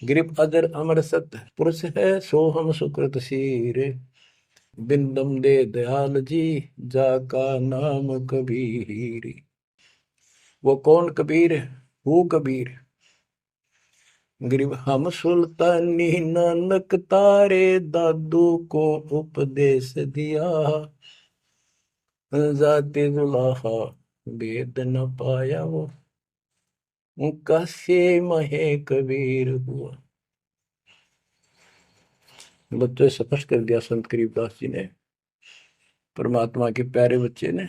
गरीब अजर अमर सत पुरुष है सो हम सुकृत शीरे, बिंदम दे दयाल जी जाका नाम कबीर। वो कौन कबीर? वो कबीर गरीब हम सुल्तानी नानक तारे दादू को उपदेश दिया, जाते जुलाहा वेद न पाया वो कैसे महे कबीर हुआ। बच्चों स्पष्ट कर दिया संत गरीबदास जी ने, परमात्मा के प्यारे बच्चे ने,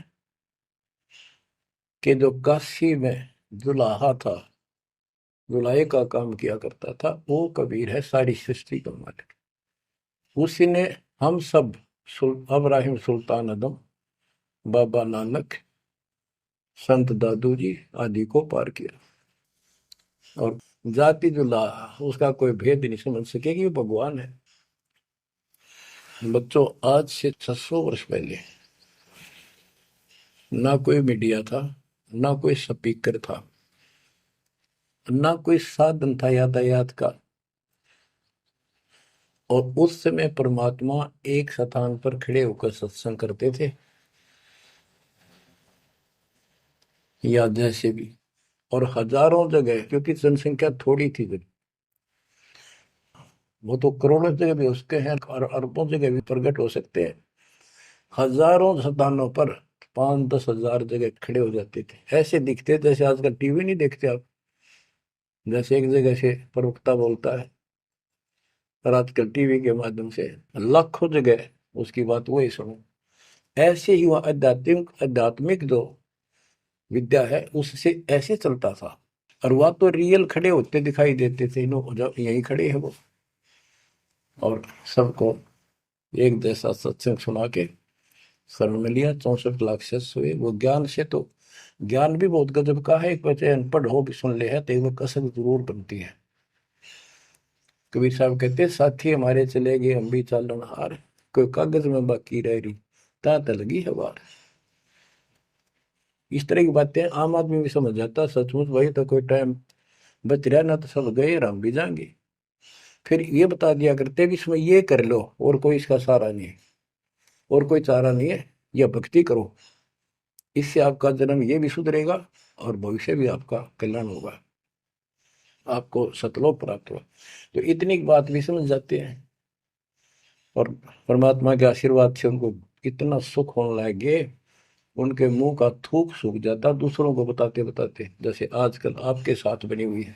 कि जो काशी में जुलाहा था, जुलाहे का काम किया करता था, वो कबीर है सारी सृष्टि का मालिक। उसी ने हम सब अब्राहिम सुल्तान आदम, बाबा नानक, संत दादू जी आदि को पार किया। और जाति जुलाहा उसका कोई भेद नहीं समझ सके कि वो भगवान है। बच्चों आज से 600 वर्ष पहले ना कोई मीडिया था, ना कोई स्पीकर था, ना कोई साधन था यातायात का, और उस समय परमात्मा एक स्थान पर खड़े होकर सत्संग करते थे, या जैसे भी, और हजारों जगह, क्योंकि जनसंख्या थोड़ी थी जब, वो तो करोड़ों जगह भी हो सकते हैं और अरबों जगह भी प्रकट हो सकते हैं। हजारों स्थानों पर 5-10 हजार जगह खड़े हो जाते थे, ऐसे दिखते जैसे आजकल टीवी नहीं देखते आप, जैसे एक जगह से प्रवक्ता बोलता है और आजकल टीवी के माध्यम से लाखों जगह उसकी बात वही सुनो। ऐसे ही वह आध्यात्मिक आध्यात्मिक जो विद्या है उससे ऐसे चलता था, और वह तो रियल खड़े होते दिखाई देते थे, यही खड़े हैं वो, और सबको एक जैसा सत्संग सुना के शरण में लिया। 64 लाख शिष्य हुए। वो ज्ञान से तो ज्ञान भी बहुत गजब का है, एक बच्चे अनपढ़ हो भी सुन ले है तो वो कसक जरूर बनती है। कबीर साहब कहते साथी हमारे चले गए हम भी चालन हार, कोई कागज में बाकी रह रही ता लगी है बार। इस तरह की बातें आम आदमी भी समझ जाता, सचमुच भाई तो कोई टाइम बच रहा ना, तो सब गए और हम भी जाएंगे। फिर ये बता दिया करते कि इसमें ये कर लो और कोई इसका सहारा नहीं है, और कोई चारा नहीं है, यह भक्ति करो, इससे आपका जन्म ये भी सुधरेगा और भविष्य भी आपका कल्याण होगा, आपको सतलोक प्राप्त होगा। तो इतनी बात भी समझ जाते हैं, और परमात्मा के आशीर्वाद से उनको इतना सुख होने लगे, उनके मुंह का थूक सूख जाता दूसरों को बताते बताते, जैसे आजकल आपके साथ बनी हुई है।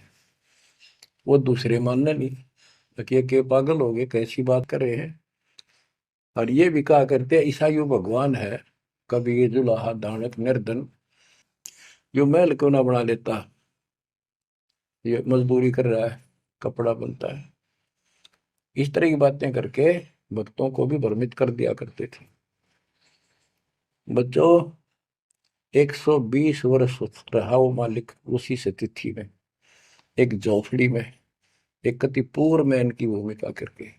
वो दूसरे मानने नहीं कि पागल हो गए, कैसी बात कर रहे हैं। और ये भी कहा करते ईसाई भगवान है, कभी जुलाहा दानक निर्धन, जो महल क्यों ना बना लेता, ये मजदूरी कर रहा है, कपड़ा बनता है, इस तरह की बातें करके भक्तों को भी भ्रमित कर दिया करते थे। बच्चों, 120 वर्ष रहा वो मालिक उसी से तिथि में, एक झोपड़ी में, एक कति पूर्व मैन की भूमिका करके।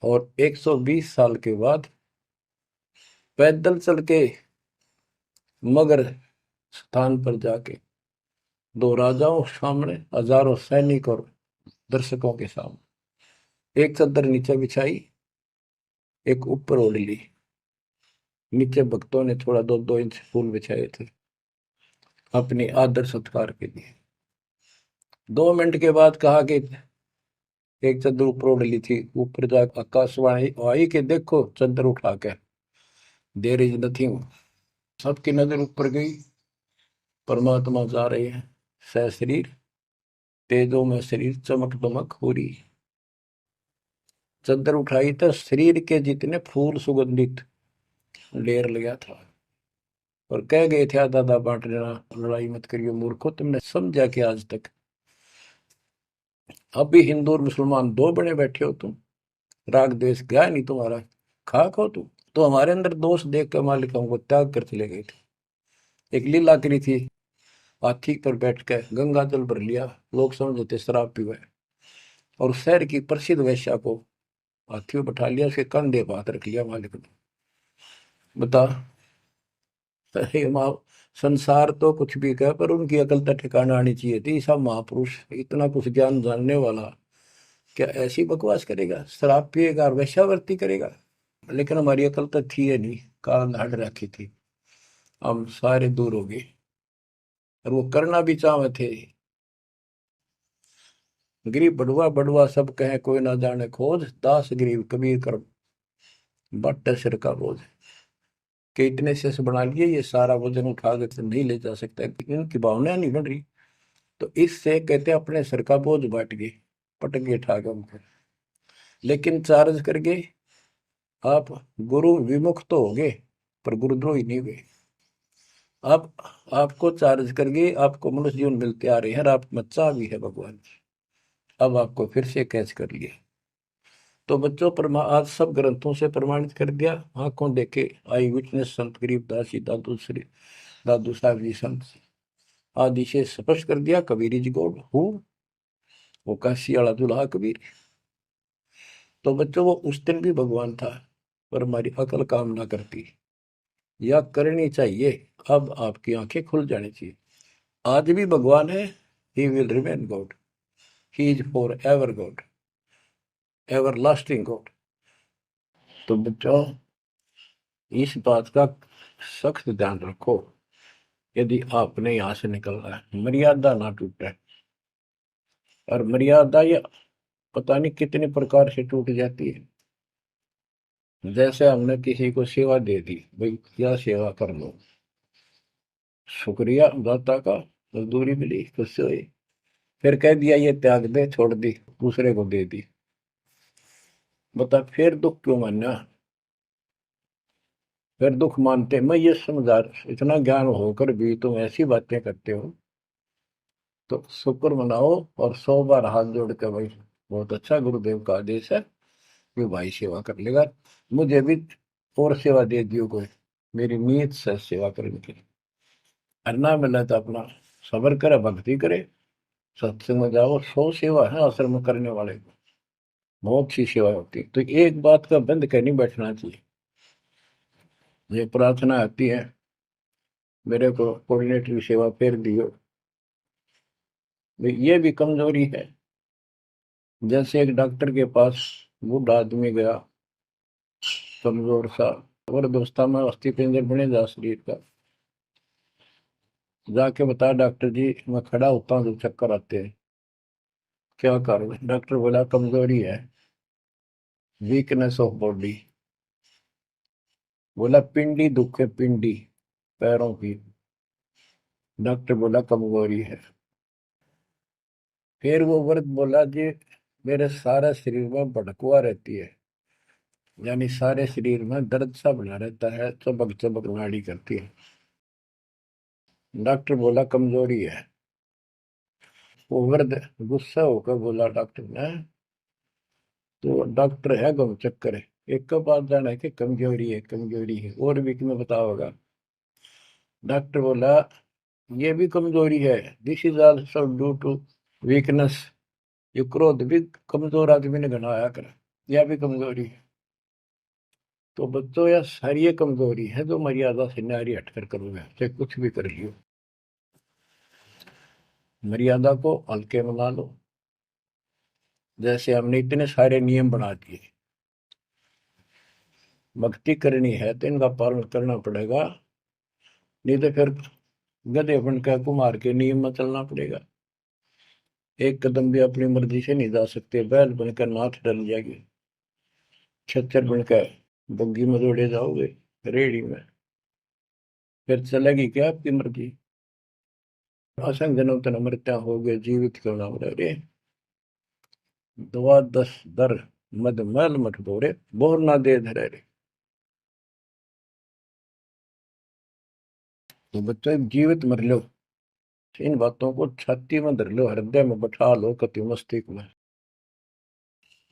और 120 साल के बाद पैदल चल के मगर स्थान पर जाके, दो राजाओं सामने, हजारों सैनिक और दर्शकों के सामने, एक चादर नीचे बिछाई, एक ऊपर ओढ़ ली। नीचे भक्तों ने थोड़ा 2-2 इंच फूल बिछाए थे अपनी आदर सत्कार के लिए। 2 मिनट के बाद कहा कि एक चादर ऊपर ओढ़ ली थी, ऊपर जाकर आकाशवाणी आई कि देखो चादर उठा के, देर इज नथिंग। सबकी नजर ऊपर गई। परमात्मा जा रहे हैं सशरीर, तेजो में शरीर चमक दमक हो रही। चादर उठाई तो शरीर के जितने फूल सुगंधित ढेर लगा था। और कह गए थे आधा आधा बांट लेना, लड़ाई मत करियो मूर्खो, तुमने समझा कि आज तक अभी हिंदू और मुसलमान दो बने बैठे हो तुम, राग द्वेष गया नहीं तुम्हारा, खाक हो तुम। तो हमारे अंदर दोष देख कर मालिक हमको त्याग कर चले गए थे। एक लीला करी थी, हाथी पर बैठ कर गंगा जल भर लिया, लोग समझते शराब पीवे, और शहर की प्रसिद्ध वैश्या को हाथी में बैठा लिया, उसके कंधे पर हाथ रख लिया मालिक ने। बता, अरे माँ, संसार तो कुछ भी कहे पर उनकी अकल तो ठिकाना आनी चाहिए थी। सब महापुरुष, इतना कुछ ज्ञान जानने वाला, क्या ऐसी बकवास करेगा, शराब पिएगा और वेश्यावृत्ति करेगा। लेकिन हमारी अकल तो थी है नहीं, कान हट रखी थी, हम सारे दूर हो गए। और वो करना भी चाहे थे। गरीब बड़ुआ बड़ुआ सब कहे कोई ना जाने खोज, दास गरीब कबीर कर बट सिर का बोझ। कि इतने से बना लिए, ये सारा वजन उठा कर तो नहीं ले जा सकता, इनकी भावना नहीं बन रही। तो इससे कहते अपने सर का बोझ बांट गए, पटक गए ठा के उनको। लेकिन चार्ज करके आप गुरु विमुख तो हो गए, पर गुरुद्रोही नहीं हुए। आप आपको चार्ज करके आपको मनुष्य जीवन मिलते आ रहे हैं, और आप में चाह भी है भगवान। अब आपको फिर से कैच कर लिया। तो बच्चों, आज सब ग्रंथों से प्रमाणित कर दिया, आंखों देखे आई विटनेस संत गरीबदास जी, दादू श्री दादू साहब जी संत आदि से स्पष्ट कर दिया, कबीर इज गॉड हु, वो काशी वाला दुल्हा कबीर। तो बच्चों, वो उस दिन भी भगवान था, पर हमारी अकल काम ना करती, या करनी चाहिए। अब आपकी आंखें खुल जानी चाहिए। आज भी भगवान है, he will remain God, he is for ever God, ever lasting God. तो बच्चों, इस बात का सख्त ध्यान रखो, यदि आपने यहां से निकलना है, मर्यादा ना टूटे। और मर्यादा ये पता नहीं कितने प्रकार से टूट जाती है। जैसे हमने किसी को सेवा दे दी, भाई क्या सेवा कर लो, शुक्रिया दाता का, मजदूरी मिली, खुश हुई, फिर कह दिया ये त्याग दे, छोड़ दी, दूसरे को दे दी। बता फिर दुख क्यों मानना, फिर दुख मानते। मैं ये समझा, इतना ज्ञान होकर भी तुम ऐसी बातें करते हो, तो शुक्र मनाओ और 100 बार हाथ जोड़ के, भाई बहुत अच्छा, गुरुदेव का आदेश है कि भाई सेवा कर लेगा, मुझे भी और सेवा दे दियो कोई, मेरी नीयत से सेवा करने की। अन्ना मिला तो अपना सबर करे, भक्ति करे, सत्संग में जाओ। 100 सेवा है आश्रम में करने वाले को, बहुत सी सेवा होती है। तो एक बात का बंद कर नहीं बैठना चाहिए। ये प्रार्थना आती है, मेरे को कोऑर्डिनेटर सेवा फेर दियो, ये भी कमजोरी है। जैसे एक डॉक्टर के पास बूढ़ा आदमी गया, कमजोर सा, और दोस्ता में अस्थि पिंजर बने जा शरीर का, जाके बता डॉक्टर जी मैं खड़ा होता हूँ तो चक्कर आते हैं, क्या करूँ। डॉक्टर बोला कमजोरी है, वीकनेस ऑफ बॉडी। बोला पिंडी दुख है, पिंडी पैरों की। डॉक्टर बोला कमजोरी है। फिर वो वर्द बोला जी मेरे सारा शरीर में भड़कुआ रहती है, यानी सारे शरीर में दर्द सा बना रहता है, चबक चबक नाड़ी करती है। डॉक्टर बोला कमजोरी है। वो वर्द गुस्सा होकर बोला डॉक्टर ने, तो डॉक्टर है गम चक्कर है, एक का बात जाना है कि कमजोरी है कमजोरी है, और भी तुम्हें बताओगा। डॉक्टर बोला ये भी कमजोरी है, this is also due to weakness. ये क्रोध भी कमजोर आदमी ने घना आया कर, यह भी कमजोरी है। तो बच्चों यह सारी ये कमजोरी है जो मर्यादा से न्यारी हटकर करोगे, चाहे कुछ भी कर लियो। मर्यादा को हल्के में ला लो। जैसे हमने इतने सारे नियम बना दिए, भक्ति करनी है तो इनका पालन करना पड़ेगा, नहीं तो फिर गधे बनकर कुमार के नियम में चलना पड़ेगा। एक कदम भी अपनी मर्जी से नहीं जा सकते, बैल बनकर नाथ डल जाएगी, छच्चर बनकर बग्गी में दौड़े जाओगे रेडी में, फिर चलेगी क्या आपकी मर्जी। असंग जन्म तन मृत्या हो गए जीवित क्यों ना मरे रे, दुआ दस दर मद मैल मठ बोरे, बोर ना दे धरे रे। तो बच्चों जीवित मर लो, इन बातों को छाती में धर लो, हृदय में बैठा लो, कति मस्तिष्क में।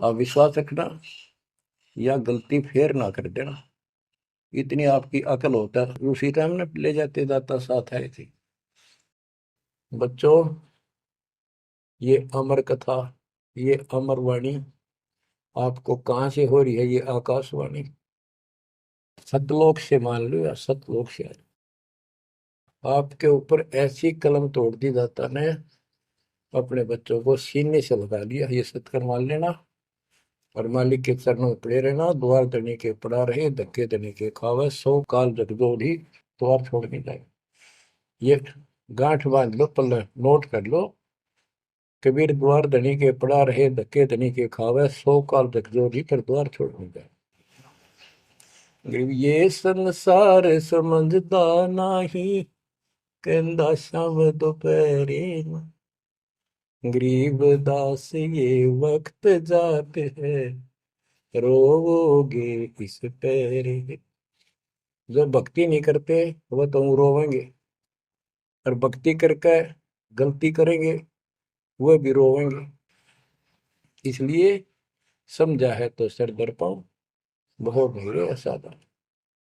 आप विश्वास रखना, या गलती फेर ना कर देना, इतनी आपकी अकल होता है। उसी टाइम ने ले जाते दाता साथ आए थे। बच्चों ये अमर कथा, ये अमर वाणी आपको कहां से हो रही है, ये आकाशवाणी सतलोक से, मान लो या सतलोक से। आपके ऊपर ऐसी कलम तोड़ दी दाता ने, अपने बच्चों को सीने से लगा लिया, ये सत्कर मान लेना। और मालिक के चरणों में पड़े रहना, द्वार धनी के पड़ा रहे, धक्के धनी के खावे, सौ काल जगदोधी द्वार छोड़ नहीं जाए। ये गांठ बांध लो, पल्ले नोट कर लो। कबीर द्वार धनी के पड़ा रहे, धक्के धनी के खावे, सौ काल जगदोधी पर द्वार छोड़ नहीं जाए। ये संसार समझदा नाही, कहंदा शाम दोपहरे, गरीब दास ये वक्त जाते है, रोओगे इस पैरे। जो भक्ति नहीं करते वो तो रोवेंगे, और भक्ति करके गलती करेंगे वो भी रोवेंगे। इसलिए समझा है तो सर दर पाओ, बहुत भीड़े असाधारण।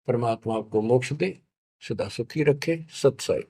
परमात्मा आपको मोक्ष दे, सदा सुखी रखे। सत्संग।